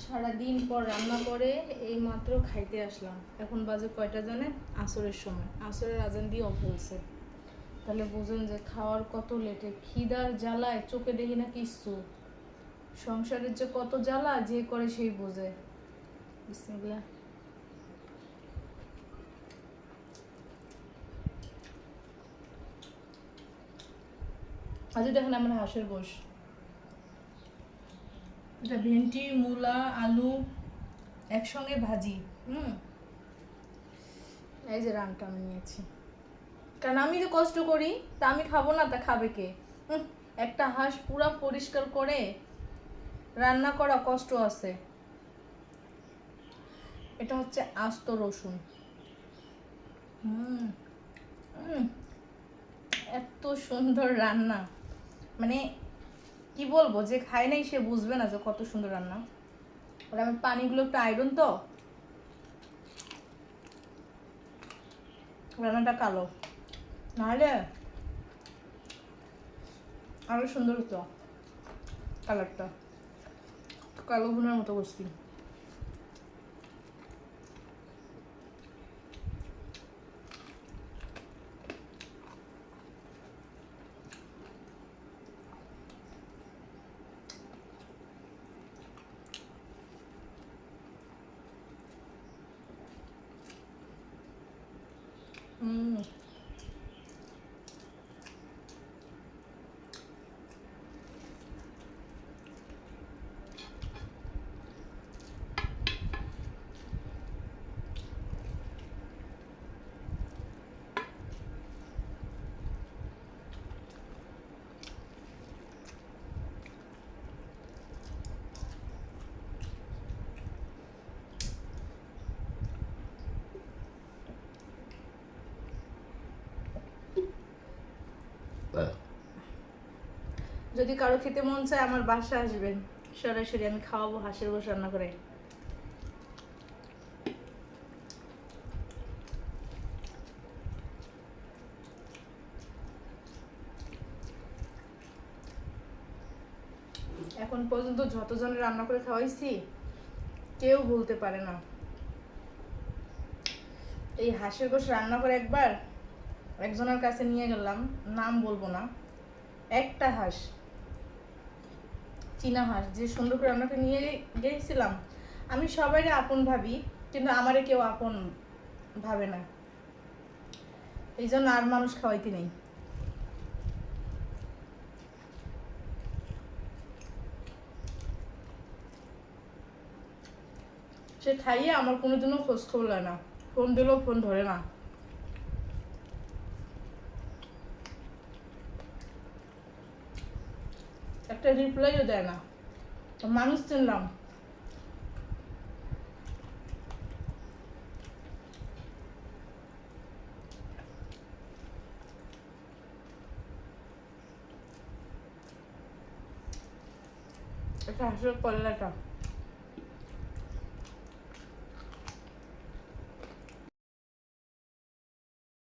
সারাদিন পর রান্না করে এই মাত্র খাইতে আসলাম। এখন বাজে কয়টা জানেন? আসরের সময়, আসরের আজান দিয়ে অফ বলছে। তাহলে বুঝুন যে খাওয়ার কত লেটে, খিদার জ্বালায় চোখে দেখি না কিচ্ছু। সংসারের যে কত জ্বালা যে করে সেই বোঝে। বিসমিল্লাহ। আজ দেখেন আমার হাঁসের গোশ, এটা ভেন্ডি মূলা আলু একসঙ্গে ভাজি। এই যে রানটা আমি নিয়েছি, কারণ আমি যে কষ্ট করি তা আমি খাবো না, তা খাবে কে? একটা হাঁস পুরা পরিষ্কার করে রান্না করা কষ্ট আছে। এটা হচ্ছে আস্ত রসুন। এত সুন্দর রান্না, মানে কি বলবো, যে খায় নাই সে বুঝবে না যে কত সুন্দর রান্না। আর আমার পানিগুলো একটু আয়রন, তো রান্নাটা কালো, নাহলে আরো সুন্দর হতো কালারটা। কালো ভুনার মতো করছি। যদি কারো খেতে মন চায় আমার বাসা আসবেন, সরাসরি আমি খাওয়াবো হাঁসের গোশ রান্না করে। এখন পর্যন্ত যতজনের রান্না করে খাওয়াইছি কেউ ভুলতে পারে না। এই হাঁসের গোশ রান্না করে একবার একজনের কাছে নিয়ে গেলাম, নাম বলবো না, একটা হাঁস, চীনা হাঁস, যে সুন্দর করে রান্না করে নিয়ে গেছিলাম। আমি সবাইকে আপন ভাবি, কিন্তু আমারে কেউ আপন ভাবে না, এই জন্য আর মানুষ খাওয়াইতে নেই। সে খাইয়ে আমার কোনোদিনও খোঁজ খবর লয় না, ফোন দিলেও ফোন ধরে না, একটা রিপ্লাইও দেয় না। মানুষ চিনলাম। এটা হাঁসের কল্লাটা।